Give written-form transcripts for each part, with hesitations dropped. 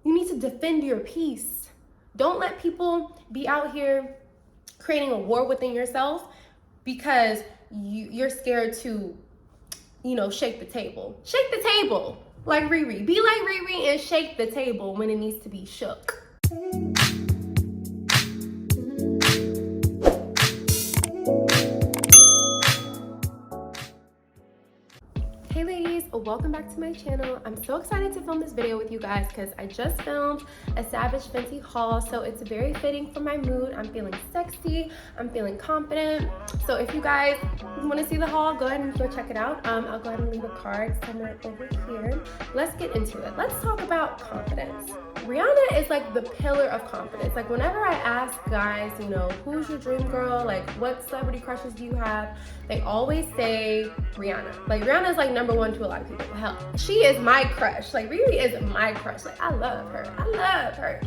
You need to defend your peace. Don't let people be out here creating a war within yourself because you're scared to, shake the table. Shake the table like Riri. Be like Riri and shake the table when it needs to be shook. Hey ladies, welcome back to my channel. I'm so excited to film this video with you guys because I just filmed a Savage Fenty haul, so it's very fitting for my mood. I'm feeling sexy, I'm feeling confident. So if you guys want to see the haul, go ahead and go check it out. I'll go ahead and leave a card somewhere over here. Let's get into it. Let's talk about confidence. Rihanna is like the pillar of confidence. Like whenever I ask guys, who's your dream girl? Like what celebrity crushes do you have? They always say Rihanna. Like Rihanna is like number one to a lot of people. Hell, she is my crush. Like Riri is my crush. Like I love her. I love her.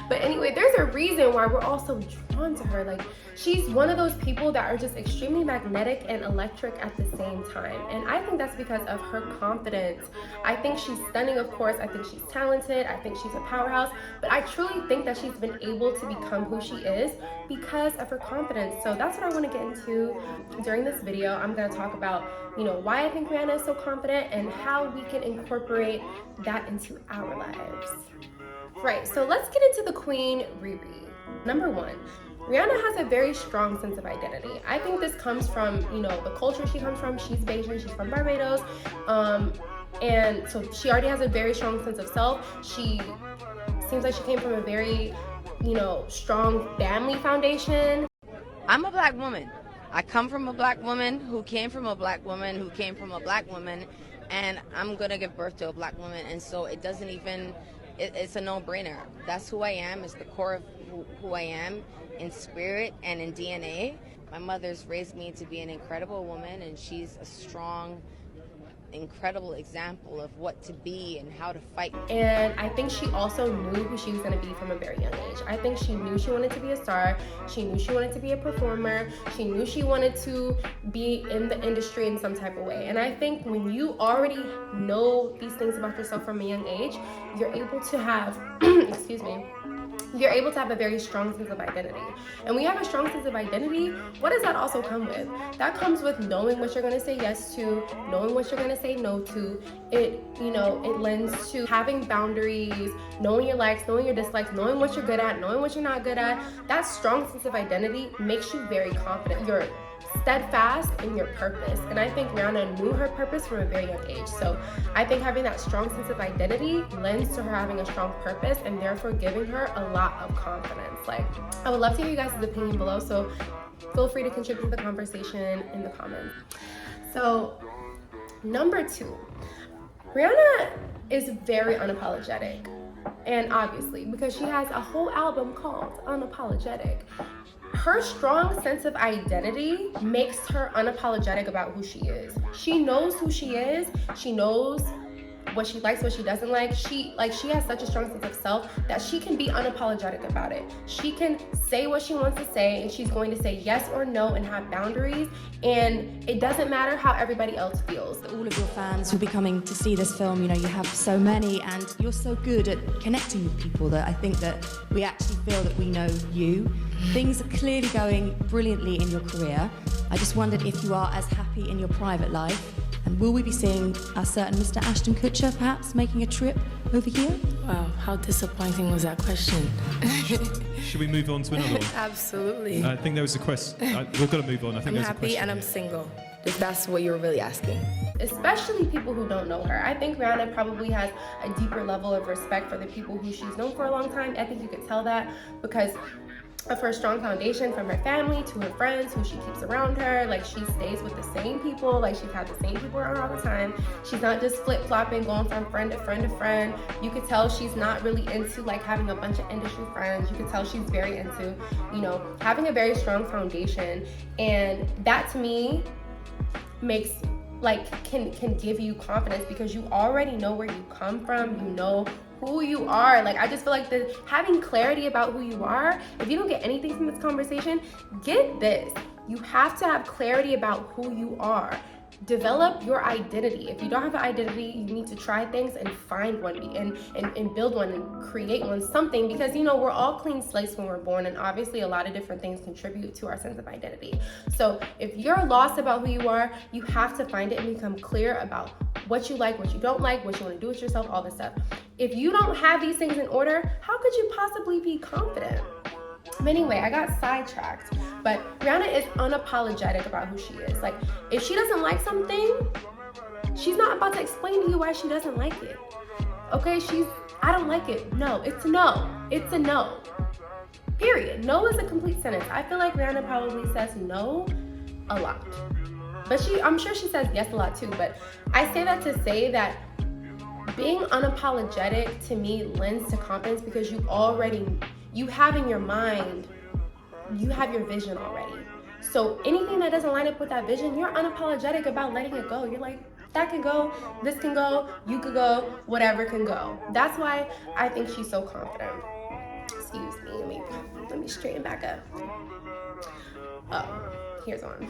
But anyway, there's a reason why we're all so drawn to her. Like she's one of those people that are just extremely magnetic and electric at the same time. And I think that's because of her confidence. I think she's stunning, of course. I think she's talented. I think she's a powerhouse. But I truly think that she's been able to become who she is because of her confidence. So that's what I want to get into during this video. I'm going to talk about, why I think Rihanna is so confident and how we can incorporate that into our lives. Right, so let's get into the Queen Rih Rih. Number one, Rihanna has a very strong sense of identity. I think this comes from, the culture she comes from. She's Bayesian, she's from Barbados. And so she already has a very strong sense of self. She seems like she came from a very, strong family foundation. I'm a black woman. I come from a black woman who came from a black woman who came from a black woman, and I'm gonna give birth to a black woman, and so it doesn't even, it's a no-brainer. That's who I am. It's the core of who I am in spirit and in DNA. My mother's raised me to be an incredible woman, and she's a strong, incredible example of what to be and how to fight. And I think she also knew who she was going to be from a very young age. I think she knew she wanted to be a star. She knew she wanted to be a performer. She knew she wanted to be in the industry in some type of way. And I think when you already know these things about yourself from a young age, you're able to have, excuse me, you're able to have a very strong sense of identity. And when you have a strong sense of identity, what does that also come with? That comes with knowing what you're gonna say yes to, knowing what you're gonna say no to. It lends to having boundaries, knowing your likes, knowing your dislikes, knowing what you're good at, knowing what you're not good at. That strong sense of identity makes you very confident. You're steadfast in your purpose. And I think Rihanna knew her purpose from a very young age. So I think having that strong sense of identity lends to her having a strong purpose and therefore giving her a lot of confidence. Like, I would love to hear you guys' opinion below, so feel free to contribute to the conversation in the comments. So, number two, Rihanna is very unapologetic. And obviously, because she has a whole album called Unapologetic. Her strong sense of identity makes her unapologetic about who she is. She knows who she is. She knows what she likes, what she doesn't like. She has such a strong sense of self that she can be unapologetic about it. She can say what she wants to say, and she's going to say yes or no and have boundaries, and it doesn't matter how everybody else feels. All of your fans will be coming to see this film. You have so many, and you're so good at connecting with people that I think that we actually feel that we know you. Things are clearly going brilliantly in your career. I just wondered if you are as happy in your private life. And will we be seeing a certain Mr. Ashton Kutcher perhaps making a trip over here? Wow, how disappointing was that question? Should we move on to another one? Absolutely. I think there was a question. We've got to move on. I think I'm there's a happy question. and I'm single. If that's what you were really asking. Especially people who don't know her. I think Rihanna probably has a deeper level of respect for the people who she's known for a long time. I think you could tell that because of her strong foundation, from her family to her friends who she keeps around her. Like, she stays with the same people. Like, she's had the same people around all the time. She's not just flip-flopping, going from friend to friend to friend. You could tell she's not really into like having a bunch of industry friends. You could tell she's very into, having a very strong foundation. And that to me makes can give you confidence because you already know where you come from. You know who you are. Like, I just feel like having clarity about who you are, if you don't get anything from this conversation, get this. You have to have clarity about who you are. develop your identity. If you don't have an identity, you need to try things and find one and build one and create one, something, because you know, we're all clean slates when we're born, and obviously a lot of different things contribute to our sense of identity. So if you're lost about who you are, you have to find it and become clear about what you like, what you don't like, what you want to do with yourself, all this stuff. If you don't have these things in order, how could you possibly be confident? But anyway, I got sidetracked. But Rihanna is unapologetic about who she is. Like, if she doesn't like something, she's not about to explain to you why she doesn't like it. Okay, I don't like it. No, it's a no. It's a no. Period. No is a complete sentence. I feel like Rihanna probably says no a lot. But I'm sure she says yes a lot too. But I say that to say that being unapologetic to me lends to confidence, because you have in your mind, you have your vision already. So anything that doesn't line up with that vision, you're unapologetic about letting it go. You're like, that can go, this can go, you could go, whatever can go. That's why I think she's so confident. Excuse me, let me straighten back up. Oh, here's on.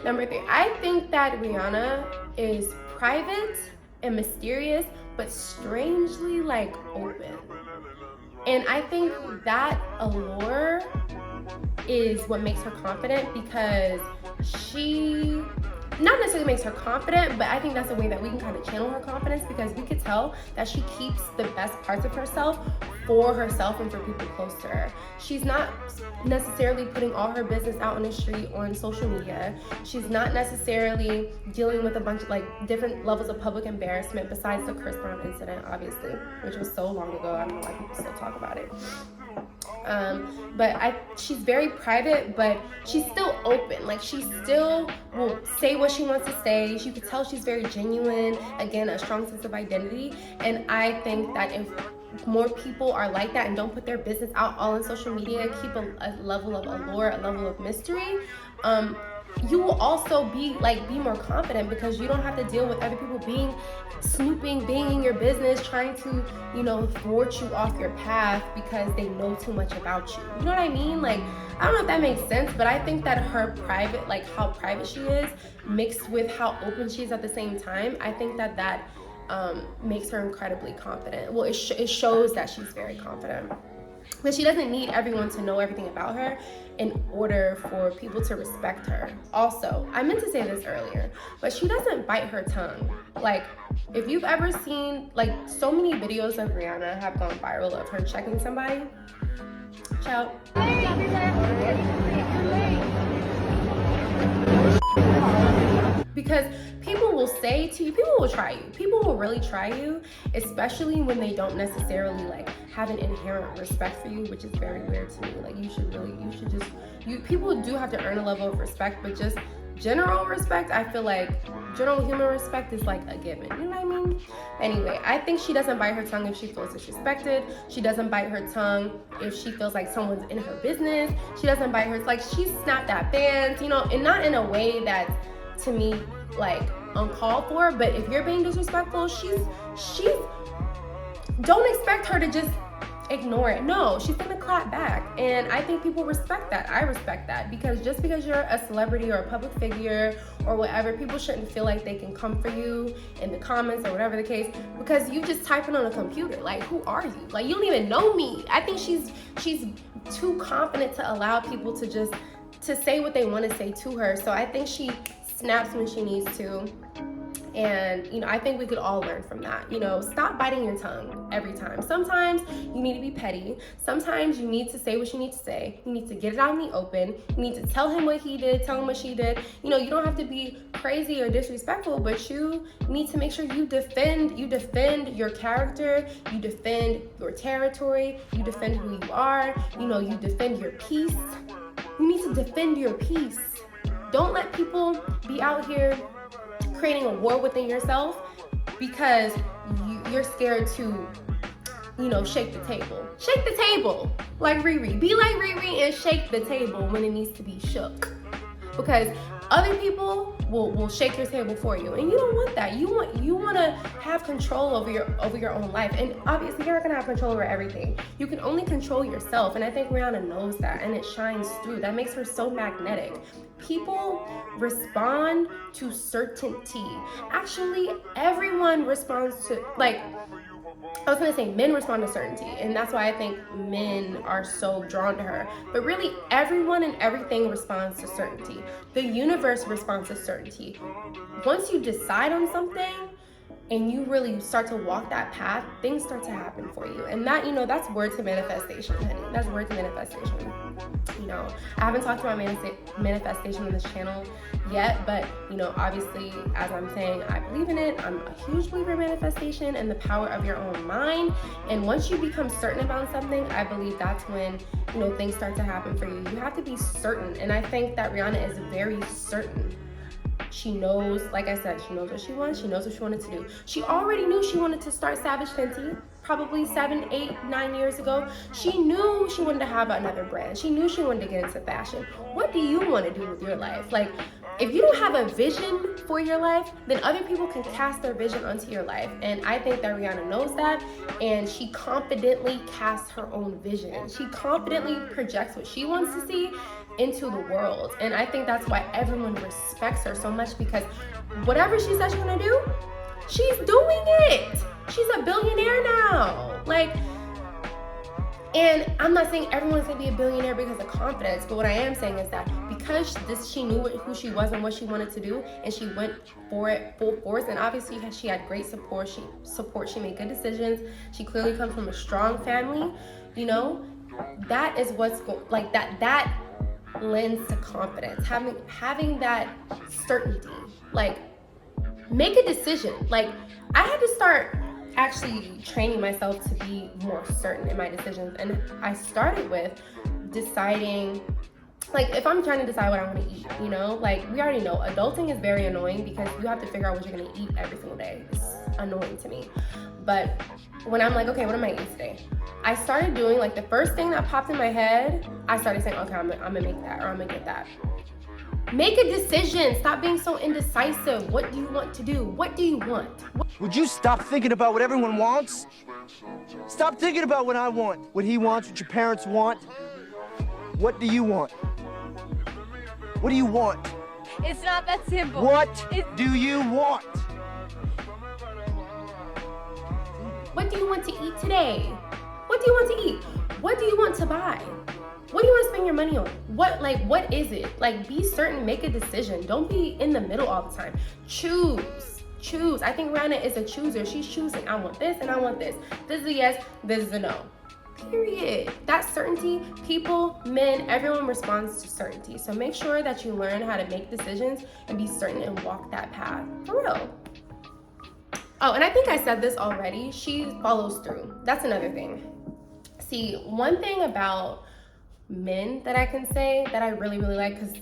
Number 3, I think that Rihanna is private and mysterious, but strangely like open. And I think that allure is what makes her confident, because she not necessarily makes her confident, but I think that's the way that we can kind of channel her confidence, because we could tell that she keeps the best parts of herself for herself and for people close to her. She's not necessarily putting all her business out on the street on social media. She's not necessarily dealing with a bunch of like different levels of public embarrassment besides the Chris Brown incident, obviously, which was so long ago. I don't know why people still talk about it. But she's very private, but she's still open. Like, she still will say what she wants to say. You can tell she's very genuine. Again, a strong sense of identity. And I think that if more people are like that and don't put their business out all on social media, keep a level of allure, a level of mystery, you will also be more confident, because you don't have to deal with other people snooping, being in your business, trying to, thwart you off your path because they know too much about you. You know what I mean? Like, I don't know if that makes sense, but I think that her private, like how private she is, mixed with how open she is at the same time, I think that makes her incredibly confident. Well, it shows that she's very confident. But she doesn't need everyone to know everything about her in order for people to respect her. Also, I meant to say this earlier, but she doesn't bite her tongue. Like, if you've ever seen, like, so many videos of Rihanna have gone viral of her checking somebody. Ciao. Because people will say to you, people will try you. People will really try you, especially when they don't necessarily like have an inherent respect for you, which is very weird to me. Like, people do have to earn a level of respect, but just general respect, I feel like general human respect is like a given. You know what I mean? Anyway, I think she doesn't bite her tongue if she feels disrespected. She doesn't bite her tongue if she feels like someone's in her business. She doesn't bite her, like, she snapped at fans, and not in a way that's, to me, like, uncalled for. But if you're being disrespectful, she's don't expect her to just ignore it. No, she's gonna clap back. And I think people respect that. I respect that, because just because you're a celebrity or a public figure or whatever, people shouldn't feel like they can come for you in the comments or whatever the case, because you just typing on a computer. Like, who are you? Like, you don't even know me. I think she's too confident to allow people to say what they want to say to her. So I think she snaps when she needs to. And, I think we could all learn from that. Stop biting your tongue every time. Sometimes you need to be petty. Sometimes you need to say what you need to say. You need to get it out in the open. You need to tell him what he did, tell him what she did. You don't have to be crazy or disrespectful, but you need to make sure you defend your character, you defend your territory, you defend who you are, you defend your peace. You need to defend your peace. Don't let people be out here creating a war within yourself because you're scared to, shake the table. Shake the table like Riri. Be like Riri and shake the table when it needs to be shook. Because other people will shake your table for you. And you don't want that. You want to have control over your own life. And obviously you're not going to have control over everything. You can only control yourself. And I think Rihanna knows that, and it shines through. That makes her so magnetic. People respond to certainty. Actually, everyone responds to, like, I was gonna say men respond to certainty, and that's why I think men are so drawn to her. But really, everyone and everything responds to certainty. The universe responds to certainty. Once you decide on something and you really start to walk that path, things start to happen for you. And that, you know, that's word to manifestation, honey. That's word to manifestation. You know, I haven't talked about manifestation on this channel yet, but, you know, obviously, as I'm saying, I believe in it. I'm a huge believer in manifestation and the power of your own mind. And once you become certain about something, I believe that's when, you know, things start to happen for you. You have to be certain. And I think that Rihanna is very certain. She knows, like I said, she knows what she wants. She knows what she wanted to do. She already knew she wanted to start Savage Fenty probably 7, 8, 9 years ago. She knew she wanted to have another brand. She knew she wanted to get into fashion. What do you want to do with your life? Like, if you don't have a vision for your life, then other people can cast their vision onto your life. And I think that Rihanna knows that, and she confidently casts her own vision. She confidently projects what she wants to see into the world. And I think that's why everyone respects her so much, because whatever she says she's gonna do, she's doing it. She's a billionaire now. Like, and I'm not saying everyone's gonna be a billionaire because of confidence, but what I am saying is that because she knew who she was and what she wanted to do, and she went for it full force, and obviously she had great support. She made good decisions. She clearly comes from a strong family, you know. That is what's like that lends to confidence. Having that certainty. Like, make a decision. Like, I had to start actually training myself to be more certain in my decisions, and I started with deciding, like, if I'm trying to decide what I want to eat, you know, like, we already know adulting is very annoying because you have to figure out what you're going to eat every single day. It's annoying to me. But when I'm like, okay, what am I eating today? I started doing, like, the first thing that popped in my head, I started saying, okay, I'm gonna make that, or I'm gonna get that. Make a decision. Stop being so indecisive. What do you want to do? What do you want? Would you stop thinking about what everyone wants? Stop thinking about what I want, what he wants, what your parents want. What do you want? What do you want? It's not that simple. What do you want? What do you want to eat today? What do you want to eat? What do you want to buy? What do you want to spend your money on? What is it? Like, be certain, make a decision. Don't be in the middle all the time. Choose. I think Rihanna is a chooser. She's choosing. I want this and I want this. This is a yes, this is a no. Period. That certainty, people, men, everyone responds to certainty. So make sure that you learn how to make decisions and be certain and walk that path. For real. Oh, and I think I said this already. She follows through. That's another thing. See, one thing about men that I can say that I really, really like, because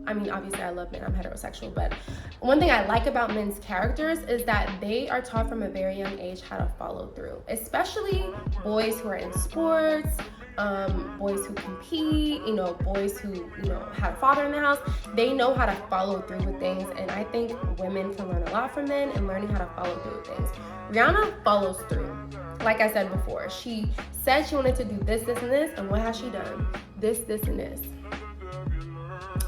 I mean, obviously I love men, I'm heterosexual, but one thing I like about men's characters is that they are taught from a very young age how to follow through, especially boys who are in sports, boys who compete, you know, boys who, you know, have a father in the house. They know how to follow through with things, and I think women can learn a lot from men in learning how to follow through with things. Rihanna follows through. Like I said before, she said she wanted to do this, this, and this, and what has she done? This, and this.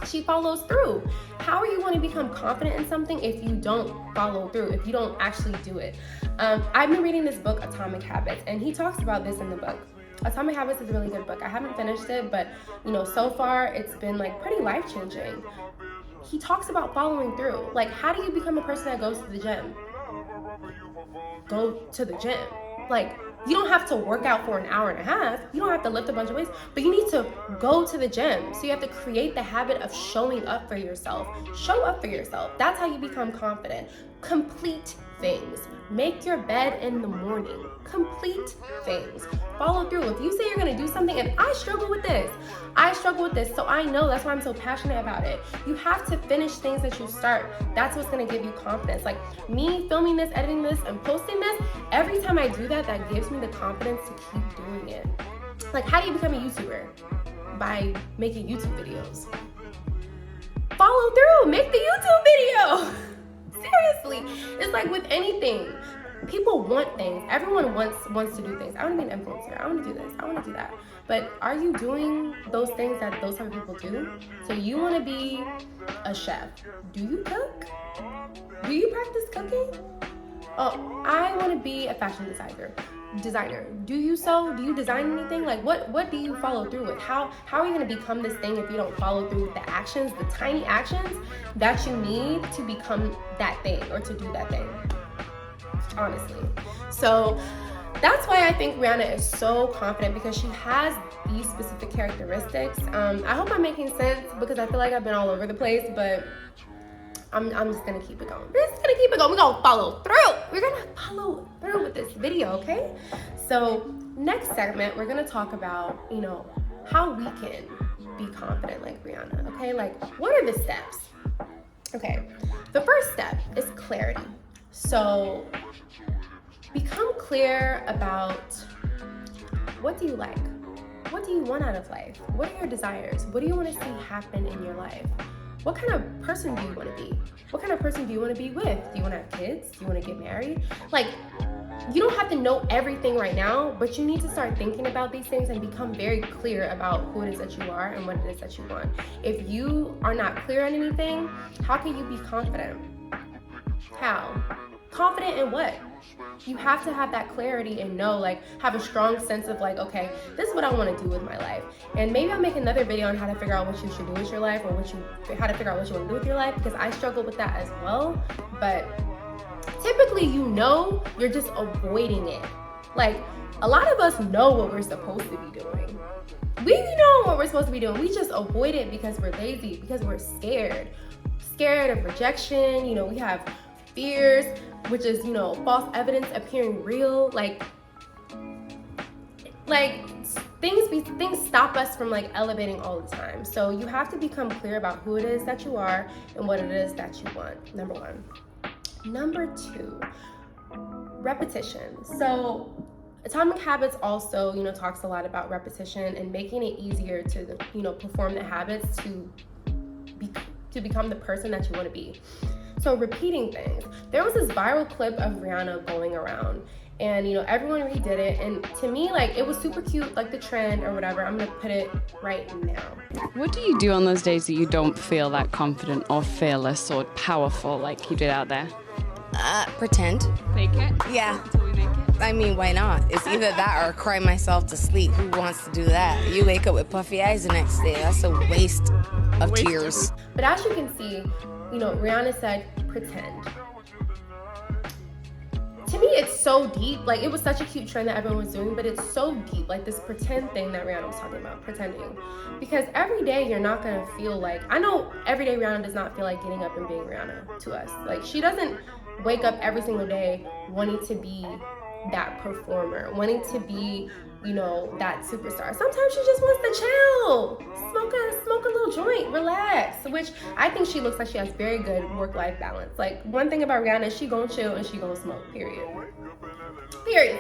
She follows through. How are you going to become confident in something if you don't follow through, if you don't actually do it? I've been reading this book, Atomic Habits, and he talks about this in the book. Atomic Habits is a really good book. I haven't finished it, but, you know, so far it's been, like, pretty life-changing. He talks about following through. Like, how do you become a person that goes to the gym? Go to the gym. Like, you don't have to work out for an hour and a half. You don't have to lift a bunch of weights, but you need to go to the gym. So you have to create the habit of showing up for yourself. Show up for yourself. That's how you become confident. Complete things. Make your bed in the morning. Complete things. Follow through. If you say you're gonna do something, and I struggle with this, so I know that's why I'm so passionate about it. You have to finish things that you start. That's what's gonna give you confidence. Like me filming this, editing this, and posting this, every time I do that, that gives me the confidence to keep doing it. Like, how do you become a YouTuber? By making YouTube videos. follow through, make the YouTube video. Seriously, it's like with anything. People want things. Everyone wants to do things. I want to be an influencer. I want to do this. I want to do that. But are you doing those things that those type of people do? So you want to be a chef. Do you cook? Do you practice cooking? Oh, I want to be a fashion designer. Do you sew? Do you design anything? Like what do you follow through with? How are you going to become this thing if you don't follow through with the actions, the tiny actions that you need to become that thing or to do that thing? Honestly. So that's why I think Rihanna is so confident, because she has these specific characteristics. I hope I'm making sense, because I feel like I've been all over the place, but I'm just gonna keep it going. We're just gonna keep it going. We're gonna follow through. We're gonna follow through with this video, okay? So next segment, we're gonna talk about, how we can be confident like Rihanna, okay? Like, what are the steps? Okay, the first step is clarity. So become clear about, what do you like? What do you want out of life? What are your desires? What do you want to see happen in your life? What kind of person do you want to be? What kind of person do you want to be with? Do you want to have kids? Do you want to get married? Like, you don't have to know everything right now, but you need to start thinking about these things and become very clear about who it is that you are and what it is that you want. If you are not clear on anything, how can you be confident? How? Confident in what? You have to have that clarity and know, like, have a strong sense of like, okay, this is what I want to do with my life. And maybe I'll make another video on how to figure out what you should do with your life, or how to figure out what you want to do with your life, because I struggle with that as well. But typically, you're just avoiding it. Like, a lot of us know what we're supposed to be doing. We know what we're supposed to be doing. We just avoid it because we're lazy, because we're scared of rejection. We have fears, which is, false evidence appearing real. Like things stop us from like elevating all the time. So you have to become clear about who it is that you are and what it is that you want. Number one. Number two, repetition. So Atomic Habits also, talks a lot about repetition and making it easier to, perform the habits to become the person that you want to be. So repeating things. There was this viral clip of Rihanna going around, and everyone redid it, and to me, like, it was super cute, like the trend or whatever. I'm gonna put it right now. What do you do on those days that you don't feel that confident or fearless or powerful like you did out there? Pretend. Fake it? Yeah. Until we make it? I mean, why not? It's either that or cry myself to sleep. Who wants to do that? You wake up with puffy eyes the next day. That's a waste of tears. But as you can see, Rihanna said, pretend. To me, it's so deep. Like, it was such a cute trend that everyone was doing, but it's so deep. Like, this pretend thing that Rihanna was talking about, pretending. Because every day you're not gonna feel like, I know every day Rihanna does not feel like getting up and being Rihanna to us. Like, she doesn't wake up every single day wanting to be that performer, wanting to be, that superstar. Sometimes she just wants to chill, smoke a little joint, relax, which I think she looks like she has very good work-life balance. Like, one thing about Rihanna is she gonna chill and she gonna smoke, period,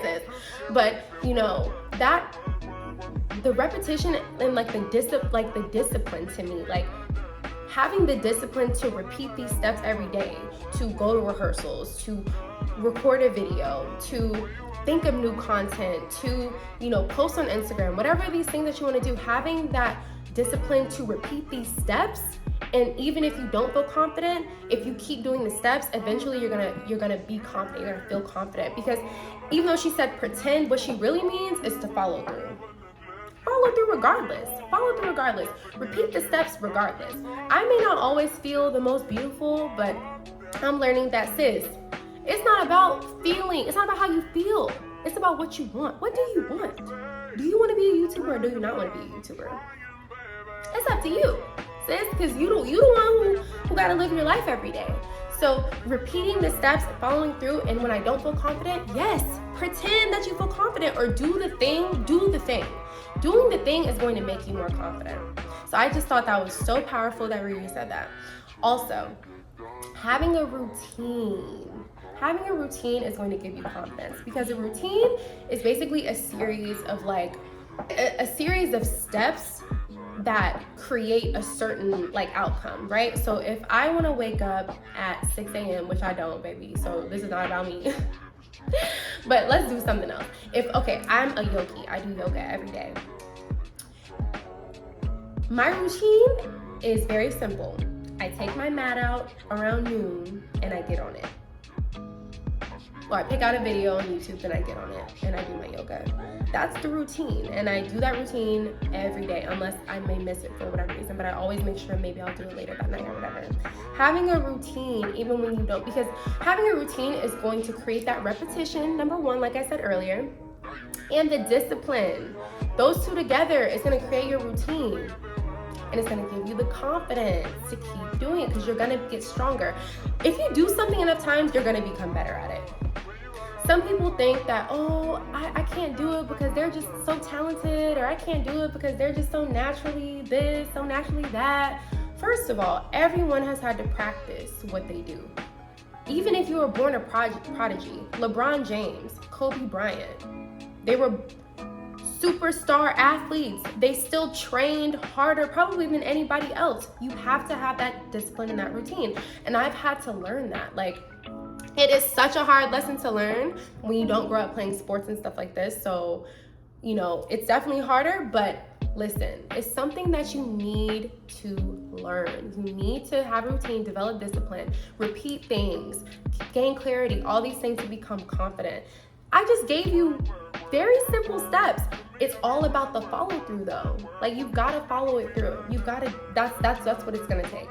sis. But, that, the repetition and like the discipline to me, like, having the discipline to repeat these steps every day, to go to rehearsals, to record a video, to think of new content, to, post on Instagram, whatever these things that you want to do, having that discipline to repeat these steps. And even if you don't feel confident, if you keep doing the steps, eventually you're gonna be confident, you're gonna feel confident. Because even though she said pretend, what she really means is to follow through. Follow through regardless. Repeat the steps regardless. I may not always feel the most beautiful, but I'm learning that, sis, it's not about feeling, it's not about how you feel. It's about what you want. What do you want? Do you want to be a YouTuber or do you not want to be a YouTuber? It's up to you, sis, because you the one who got to live your life every day. So repeating the steps, following through, and when I don't feel confident, yes, pretend that you feel confident or do the thing. Doing the thing is going to make you more confident. So I just thought that was so powerful that Riri said that. Also, having a routine. Having a routine is going to give you confidence, because a routine is basically a series of steps that create a certain like outcome, right? So if I want to wake up at 6 a.m., which I don't, baby, so this is not about me. But let's do something else. I'm a yogi, I do yoga every day. My routine is very simple. I take my mat out around noon and I get on it. Or I pick out a video on YouTube, then I get on it and I do my yoga. That's the routine, and I do that routine every day unless I may miss it for whatever reason, but I always make sure maybe I'll do it later that night or whatever. Having a routine, even when you don't, because having a routine is going to create that repetition, number one, like I said earlier, and the discipline. Those two together is gonna create your routine. And it's gonna give you the confidence to keep doing it because you're gonna get stronger. If you do something enough times, you're gonna become better at it. Some people think that, I can't do it because they're just so talented, or I can't do it because they're just so naturally this, so naturally that. First of all, everyone has had to practice what they do. Even if you were born a prodigy, LeBron James, Kobe Bryant, they were superstar athletes. They still trained harder probably than anybody else. You have to have that discipline and that routine. And I've had to learn that. Like, it is such a hard lesson to learn when you don't grow up playing sports and stuff like this. So, it's definitely harder, but listen, it's something that you need to learn. You need to have a routine, develop discipline, repeat things, gain clarity, all these things to become confident. I just gave you very simple steps. It's all about the follow through though. Like, you've got to follow it through. That's what it's gonna take.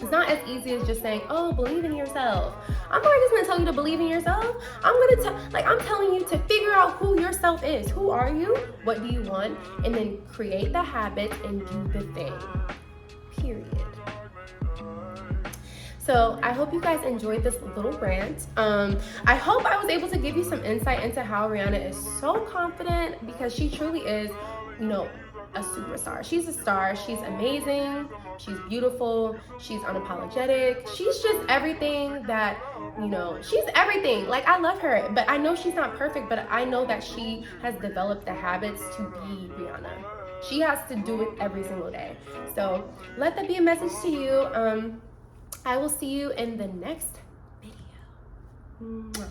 It's not as easy as just saying, believe in yourself. I'm not just gonna tell you to believe in yourself. I'm telling you to figure out who yourself is. Who are you? What do you want? And then create the habits and do the thing. Period. So I hope you guys enjoyed this little rant. I hope I was able to give you some insight into how Rihanna is so confident, because she truly is, a superstar. She's a star. She's amazing. She's beautiful. She's unapologetic. She's just everything that, she's everything. Like, I love her, but I know she's not perfect, but I know that she has developed the habits to be Rihanna. She has to do it every single day. So let that be a message to you. I will see you in the next video. Mwah.